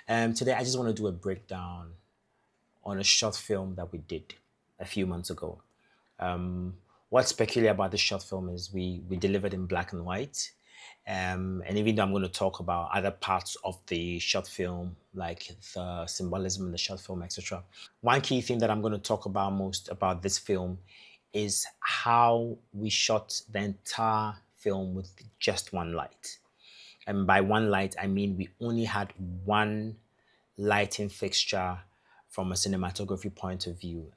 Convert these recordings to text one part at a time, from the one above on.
Today I just want to do a breakdown on a short film that we did a few months ago. What's peculiar about this short film is we delivered in black and white. And even though I'm going to talk about other parts of the short film, like the symbolism in the short film, etc., one key thing that I'm going to talk about most about this film is how we shot the entire film with just one light. And by one light, I mean we only had one lighting fixture from a cinematography point of view.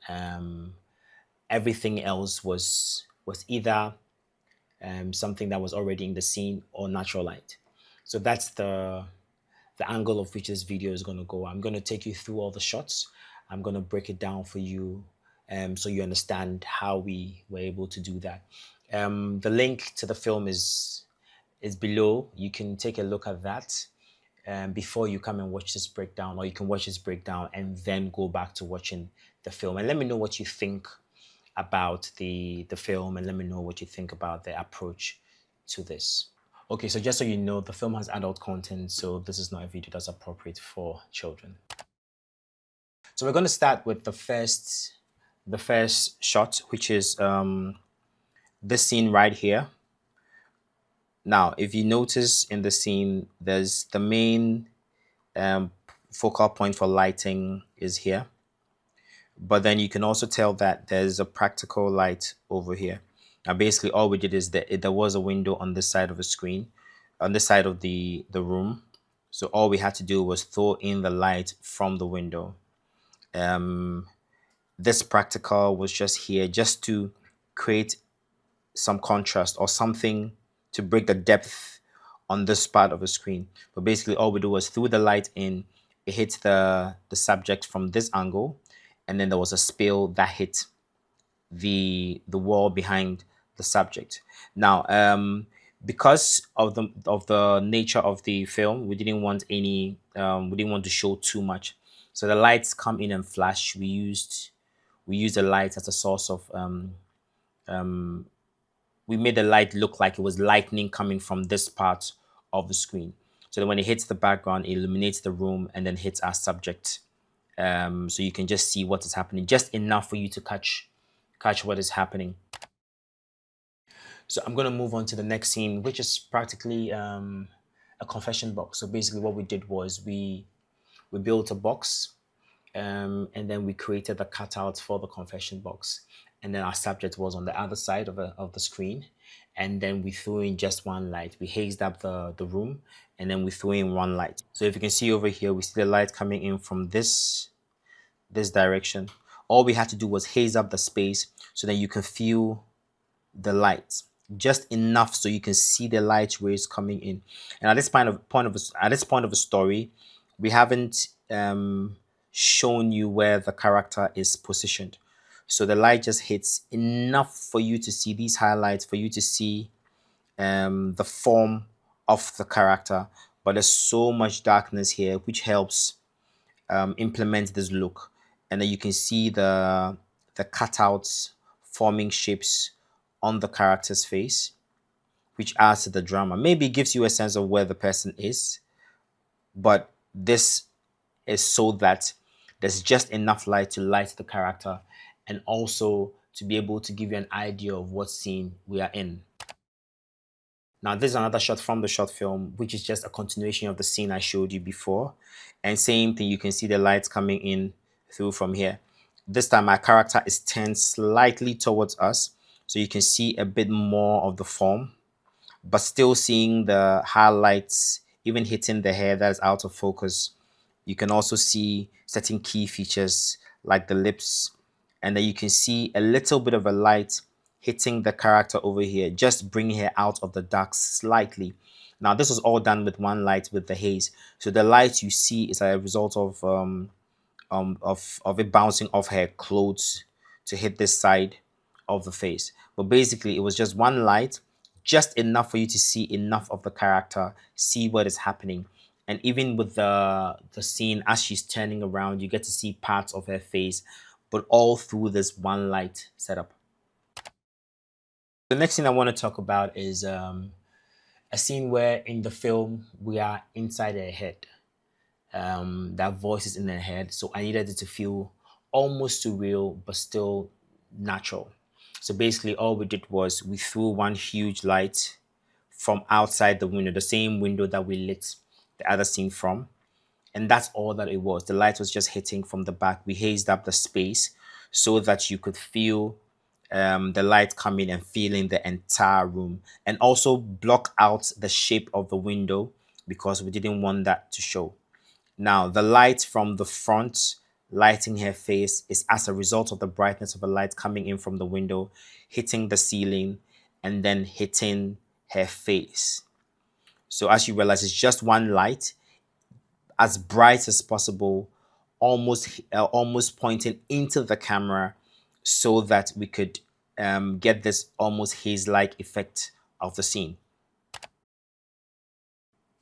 Everything else was either something that was already in the scene or natural light. So that's the angle of which this video is going to go. I'm going to take you through all the shots. I'm going to break it down for you so you understand how we were able to do that. The link to the film is below. You can take a look at that before you come and watch this breakdown, or you can watch this breakdown and then go back to watching the film. And let me know what you think about the film, and let me know what you think about the approach to this. Okay, so just so you know, the film has adult content, so this is not a video that's appropriate for children. So we're going to start with the first shot, which is this scene right here. Now, if you notice in the scene, there's the main um, focal point for lighting is here. But then you can also tell that there's a practical light over here. Now, basically, all we did is that there was a window on this side of the screen, on this side of the room. So all we had to do was throw in the light from the window. This practical was just here just to create some contrast or something to break the depth on this part of the screen. But basically all we do was threw the light in, it hit the subject from this angle, and then there was a spill that hit the wall behind the subject. Now, because of the nature of the film, we didn't want we didn't want to show too much. So the lights come in and flash. We used the lights as a source of we made the light look like it was lightning coming from this part of the screen. So that when it hits the background, it illuminates the room and then hits our subject. So you can just see what is happening, just enough for you to catch what is happening. So I'm going to move on to the next scene, which is practically a confession box. So basically what we did was we built a box, and then we created the cutout for the confession box. And then our subject was on the other side of the screen. And then we threw in just one light. We hazed up the room, and then we threw in one light. So if you can see over here, we see the light coming in from this direction. All we had to do was haze up the space so that you can feel the light just enough so you can see the light rays coming in. And at this point of the story, we haven't shown you where the character is positioned. So the light just hits enough for you to see these highlights, for you to see the form of the character. But there's so much darkness here, which helps implement this look. And then you can see the cutouts forming shapes on the character's face, which adds to the drama. Maybe it gives you a sense of where the person is, but this is so that there's just enough light to light the character and also to be able to give you an idea of what scene we are in. Now, this is another shot from the short film, which is just a continuation of the scene I showed you before. And same thing, you can see the lights coming in through from here. This time, my character is turned slightly towards us, so you can see a bit more of the form, but still seeing the highlights, even hitting the hair that is out of focus. You can also see certain key features like the lips, and then you can see a little bit of a light hitting the character over here, just bringing her out of the dark slightly. Now, this was all done with one light with the haze. So the light you see is a result of it bouncing off her clothes to hit this side of the face. But basically, it was just one light, just enough for you to see enough of the character, see what is happening. And even with the scene as she's turning around, you get to see parts of her face, but all through this one light setup. The next thing I want to talk about is a scene where in the film we are inside her head. that voices in their head. So I needed it to feel almost surreal, but still natural. So basically, all we did was we threw one huge light from outside the window, the same window that we lit the other scene from. And that's all that it was. The light was just hitting from the back. We hazed up the space so that you could feel the light coming and filling the entire room, and also block out the shape of the window because we didn't want that to show. Now, the light from the front lighting her face is as a result of the brightness of the light coming in from the window, hitting the ceiling, and then hitting her face. So, as you realize, it's just one light, as bright as possible, almost pointing into the camera, so that we could get this almost haze-like effect of the scene.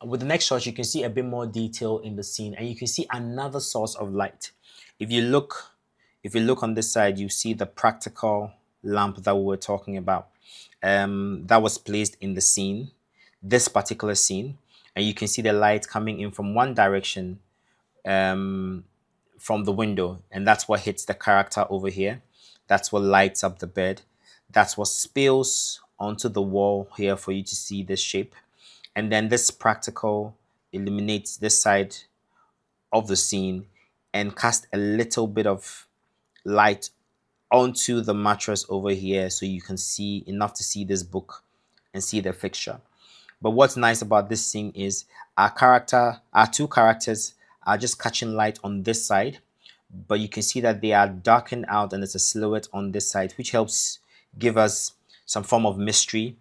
With the next shot, you can see a bit more detail in the scene, and you can see another source of light. If you look, if you look on this side, you see the practical lamp that we were talking about. That was placed in the scene, this particular scene, and you can see the light coming in from one direction, from the window, and that's what hits the character over here. That's what lights up the bed. That's what spills onto the wall here for you to see this shape. And then this practical illuminates this side of the scene and cast a little bit of light onto the mattress over here so you can see enough to see this book and see the fixture. But what's nice about this scene is our two characters are just catching light on this side, but you can see that they are darkened out and there's a silhouette on this side, which helps give us some form of mystery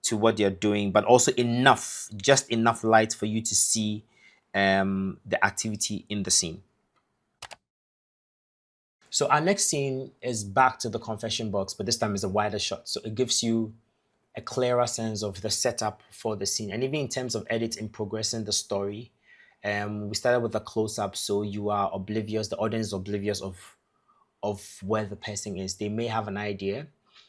to what they're doing, but also enough, just enough light for you to see the activity in the scene. So our next scene is back to the confession box, but this time is a wider shot. So it gives you a clearer sense of the setup for the scene. And even in terms of editing, progressing the story, we started with a close-up, so you are oblivious, the audience is oblivious of where the person is. They may have an idea.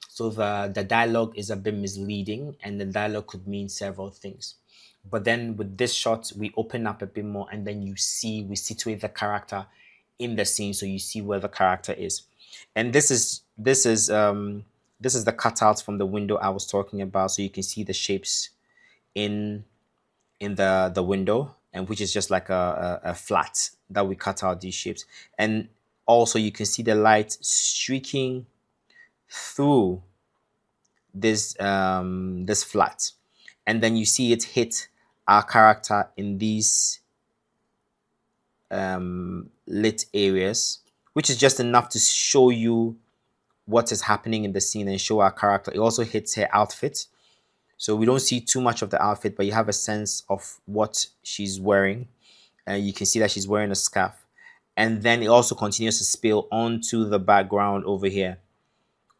So the dialogue is a bit misleading, and the dialogue could mean several things. But then with this shot, we open up a bit more, and then we situate the character in the scene, so you see where the character is. And this is the cutouts from the window I was talking about, so you can see the shapes in the window, and which is just like a flat that we cut out these shapes. And also you can see the light streaking through this flat, and then you see it hit our character in these lit areas, which is just enough to show you what is happening in the scene and show our character. It also hits her outfit, so we don't see too much of the outfit, but you have a sense of what she's wearing, and you can see that she's wearing a scarf. And then it also continues to spill onto the background over here,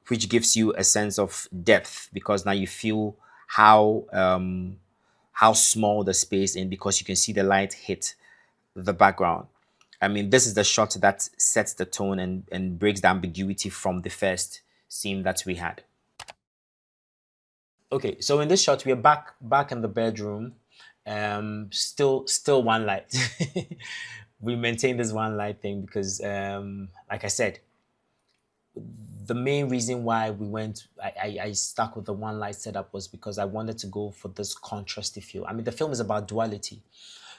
which gives you a sense of depth, because now you feel how small the space is, because you can see the light hit the background. I mean, this is the shot that sets the tone and breaks the ambiguity from the first scene that we had. Okay, so in this shot, we are back in the bedroom. Still one light. We maintain this one light thing because, like I said, the main reason why I stuck with the one light setup was because I wanted to go for this contrasty feel. I mean, the film is about duality.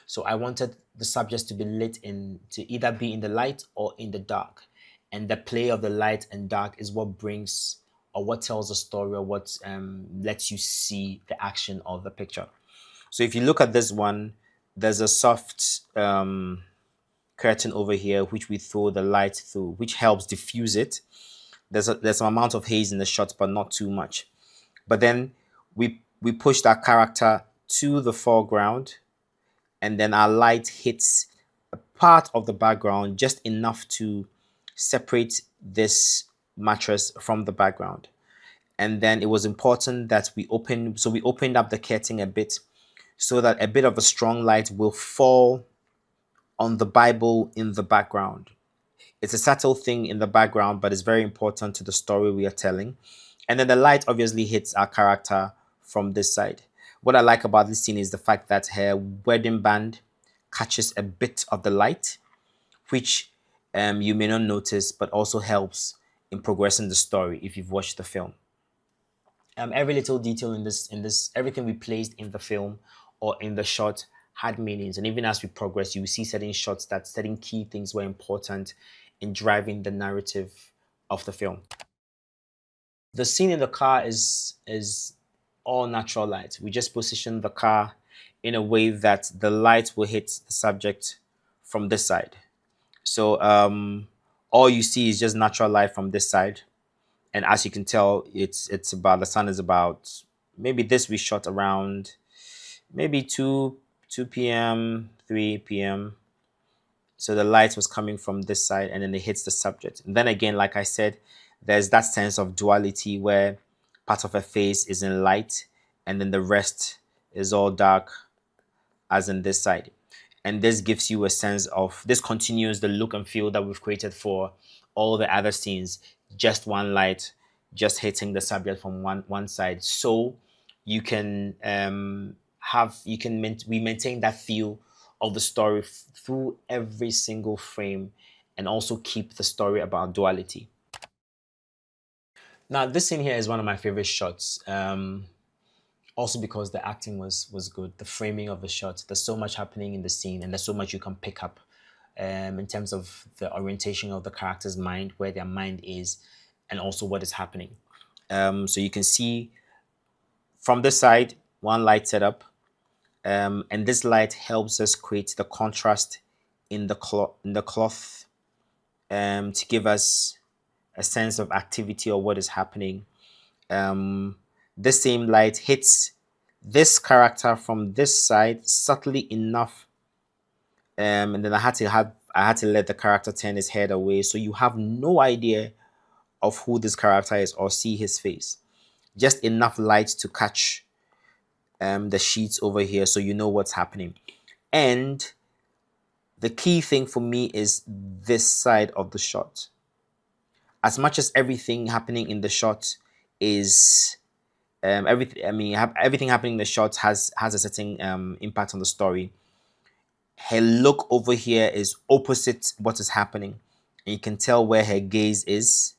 So I wanted the subjects to be lit in, to either be in the light or in the dark. And the play of the light and dark is what brings, or what tells a story, or what lets you see the action of the picture. So if you look at this one, there's a soft curtain over here, which we throw the light through, which helps diffuse it. There's some amount of haze in the shot, but not too much. But then we push that character to the foreground, and then our light hits a part of the background just enough to separate this mattress from the background. And then it was important that we opened up the curtain a bit, so that a bit of a strong light will fall on the Bible in the background. It's a subtle thing in the background, but it's very important to the story we are telling. And then the light obviously hits our character from this side. What I like about this scene is the fact that her wedding band catches a bit of the light, which you may not notice, but also helps in progressing the story if you've watched the film. Every little detail in this, everything we placed in the film or in the shot had meanings, and even as we progress, you will see certain shots that certain key things were important in driving the narrative of the film. The scene in the car is all natural light. We just position the car in a way that the light will hit the subject from this side. So all you see is just natural light from this side, and as you can tell, it's about the sun is about, maybe this we shot around maybe 2 p.m., 3 p.m. So the light was coming from this side, and then it hits the subject. And then again, like I said, there's that sense of duality where part of her face is in light, and then the rest is all dark, as in this side. And this gives you a sense of, this continues the look and feel that we've created for all the other scenes. Just one light, just hitting the subject from one side. So you can we maintain that feel of the story through every single frame, and also keep the story about duality. Now, this scene here is one of my favorite shots. Also because the acting was good, the framing of the shot. There's so much happening in the scene, and there's so much you can pick up in terms of the orientation of the character's mind, where their mind is, and also what is happening. So you can see from this side, one light setup, and this light helps us create the contrast in the cloth, to give us a sense of activity or what is happening. This same light hits this character from this side subtly enough, and then I had to let the character turn his head away, so you have no idea of who this character is or see his face. Just enough light to catch the sheets over here, so you know what's happening. And the key thing for me is this side of the shot. As much as everything happening in the shot is everything, everything happening in the shot has a certain impact on the story. Her look over here is opposite what is happening, and you can tell where her gaze is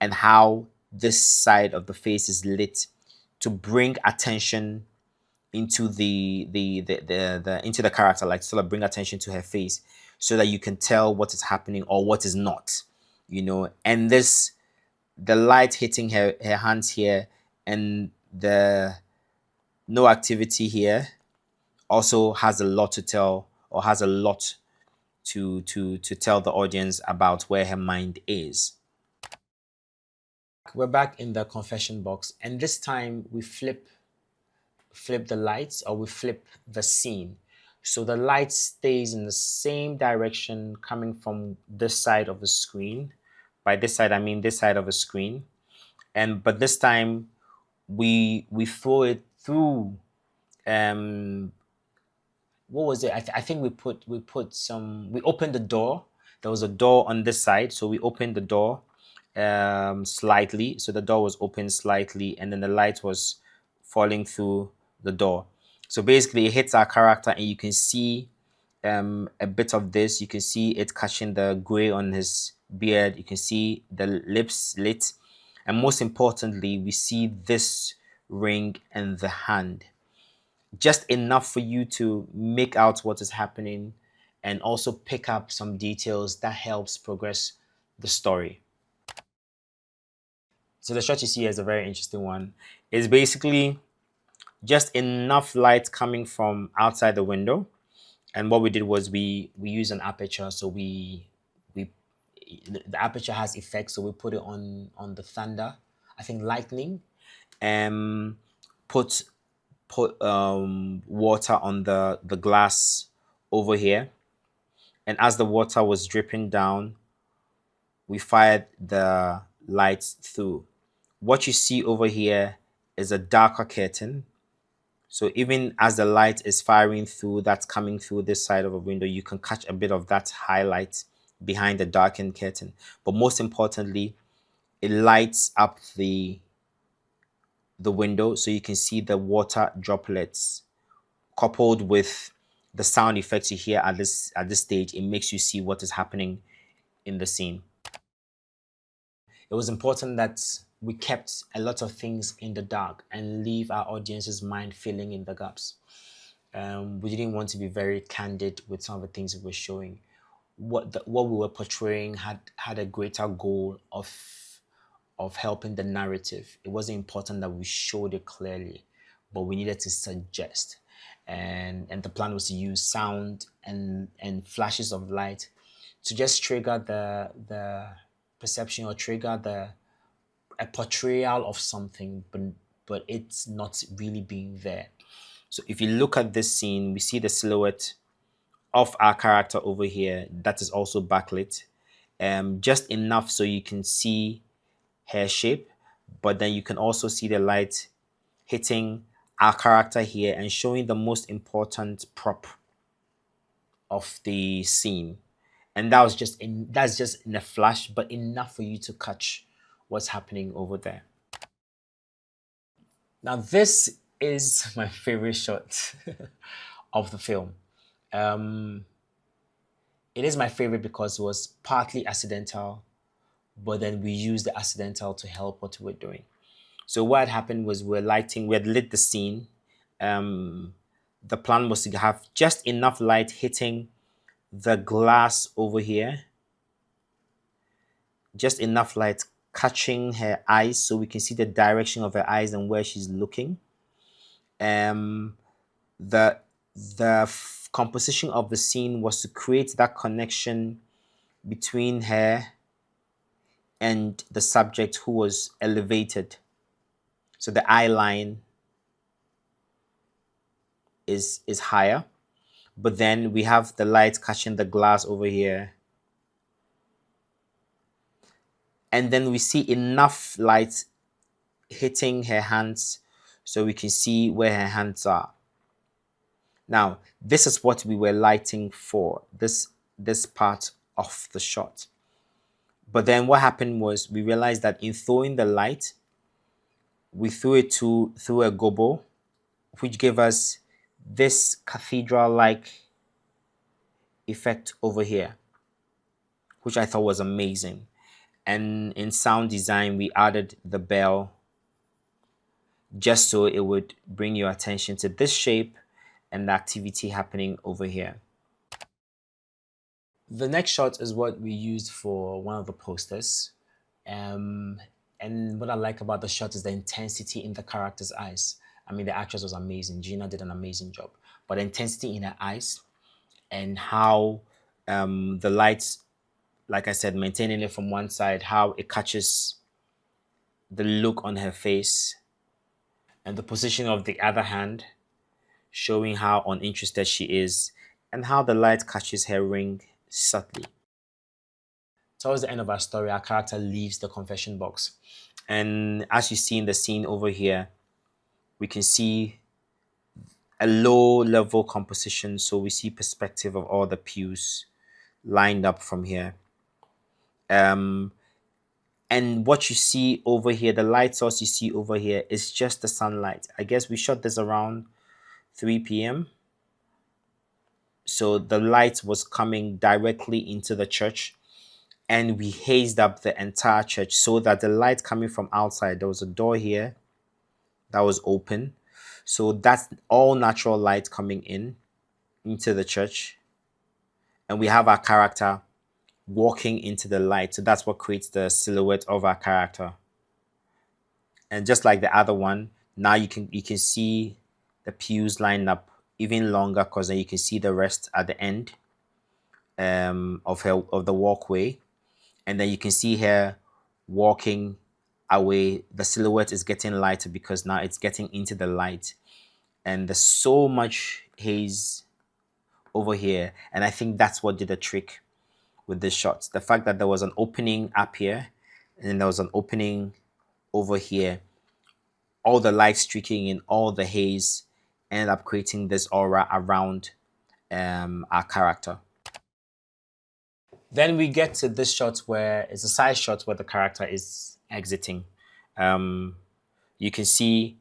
and how this side of the face is lit to bring attention into into the character, like sort of bring attention to her face, so that you can tell what is happening or what is not, and the light hitting her hands here, and the no activity here, also has a lot to tell, or has a lot to tell the audience about where her mind is. We're back in the confession box, and this time we flip the lights, or we flip the scene. So the light stays in the same direction coming from this side of the screen. By this side, I mean this side of the screen. But this time we throw it through, what was it? I think we opened the door. There was a door on this side, so we opened the door slightly. So the door was open slightly, and then the light was falling through the door. So basically, it hits our character, and you can see a bit of this. You can see it catching the gray on his beard. You can see the lips lit, and most importantly, we see this ring and the hand. Just enough for you to make out what is happening, and also pick up some details that helps progress the story. So the shot you see here is a very interesting one. It's basically just enough light coming from outside the window, and what we did was we use an aperture. So we the aperture has effects, so we put it on the thunder, I think lightning, and put water on the glass over here, and as the water was dripping down, we fired the lights through. What you see over here is a darker curtain. So even as the light is firing through, that's coming through this side of a window, you can catch a bit of that highlight behind the darkened curtain. But most importantly, it lights up the window, so you can see the water droplets coupled with the sound effects you hear at this stage, it makes you see what is happening in the scene. It was important that we kept a lot of things in the dark and leave our audience's mind filling in the gaps. We didn't want to be very candid with some of the things we were showing. What we were portraying had a greater goal of helping the narrative. It wasn't important that we showed it clearly, but we needed to suggest. And the plan was to use sound and flashes of light to just trigger the perception, or trigger the a portrayal of something, but it's not really being there. So if you look at this scene, we see the silhouette of our character over here that is also backlit, just enough so you can see hair shape, but then you can also see the light hitting our character here and showing the most important prop of the scene. And that's just in a flash, but enough for you to catch what's happening over there. Now this is my favorite shot of the film. Um, it is my favorite because it was partly accidental, but then we used the accidental to help what we were doing. So what had happened was we had lit the scene. Um, the plan was to have just enough light hitting the glass over here, just enough light catching her eyes so we can see the direction of her eyes and where she's looking. Um, the composition of the scene was to create that connection between her and the subject who was elevated. So the eye line is higher, but then we have the light catching the glass over here, and then we see enough light hitting her hands so we can see where her hands are. Now this is what we were lighting for, this part of the shot. But then what happened was we realized that in throwing the light, we threw it through a gobo, which gave us this cathedral-like effect over here, which I thought was amazing. And in sound design, we added the bell just so it would bring your attention to this shape and the activity happening over here. The next shot is what we used for one of the posters. And what I like about the shot is the intensity in the character's eyes. I mean, the actress was amazing. Gina did an amazing job. But the intensity in her eyes and how the lights, like I said, maintaining it from one side, how it catches the look on her face, and the position of the other hand, showing how uninterested she is, and how the light catches her ring subtly. Towards the end of our story, our character leaves the confession box. And as you see in the scene over here, we can see a low level composition. So we see perspective of all the pews lined up from here. And what you see over here, the light source you see over here is just the sunlight. I guess we shot this around 3 p.m. So the light was coming directly into the church, and we hazed up the entire church so that the light coming from outside, there was a door here that was open. So that's all natural light coming into the church. And we have our character walking into the light. So that's what creates the silhouette of our character. And just like the other one, now you can see the pews lined up even longer, because then you can see the rest at the end of the walkway. And then you can see her walking away. The silhouette is getting lighter because now it's getting into the light. And there's so much haze over here. And I think that's what did the trick with this shot. The fact that there was an opening up here and then there was an opening over here. All the light streaking in, all the haze ended up creating this aura around our character. Then we get to this shot where it's a side shot where the character is exiting. You can see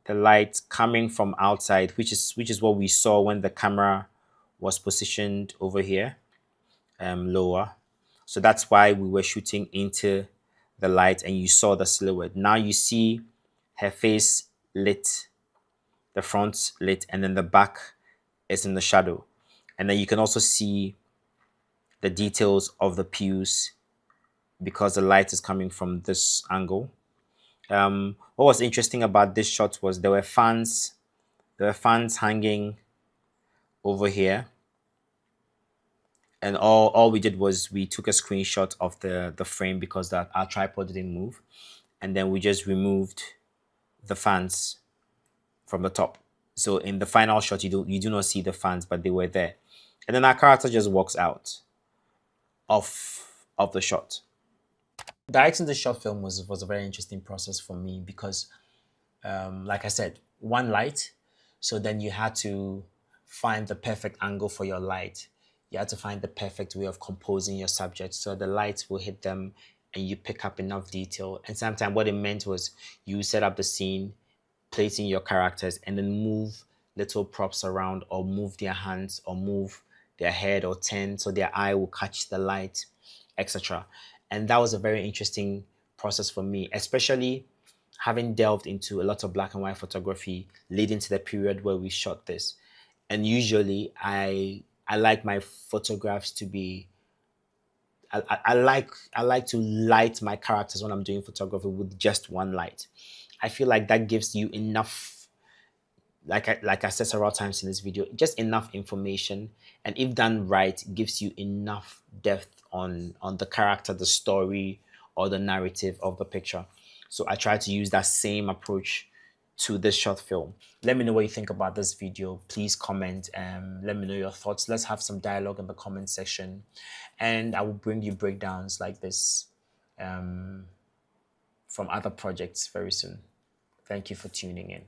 the light coming from outside, which is what we saw when the camera was positioned over here, lower. So that's why we were shooting into the light and you saw the silhouette. Now you see her face lit, the front lit, and then the back is in the shadow. And then you can also see the details of the pews because the light is coming from this angle. What was interesting about this shot was there were fans hanging over here, and all we did was we took a screenshot of the frame because that our tripod didn't move, and then we just removed the fans from the top. So in the final shot, you do not see the fans, but they were there, and then our character just walks out of the shot. Directing the short film was a very interesting process for me because like I said, one light. So then you had to find the perfect angle for your light. You had to find the perfect way of composing your subject so the light will hit them and you pick up enough detail. And sometimes what it meant was you set up the scene, placing your characters, and then move little props around or move their hands or move their head or turn so their eye will catch the light, etc. And that was a very interesting process for me, especially having delved into a lot of black and white photography leading to the period where we shot this. And usually I like my photographs to be I like to light my characters when I'm doing photography with just one light. I feel like that gives you enough, like I said several times in this video, just enough information, and if done right, gives you enough depth on the character, the story, or the narrative of the picture. So I try to use that same approach to this short film. Let me know what you think about this video. Please comment. Let me know your thoughts. Let's have some dialogue in the comment section, and I will bring you breakdowns like this from other projects very soon. Thank you for tuning in.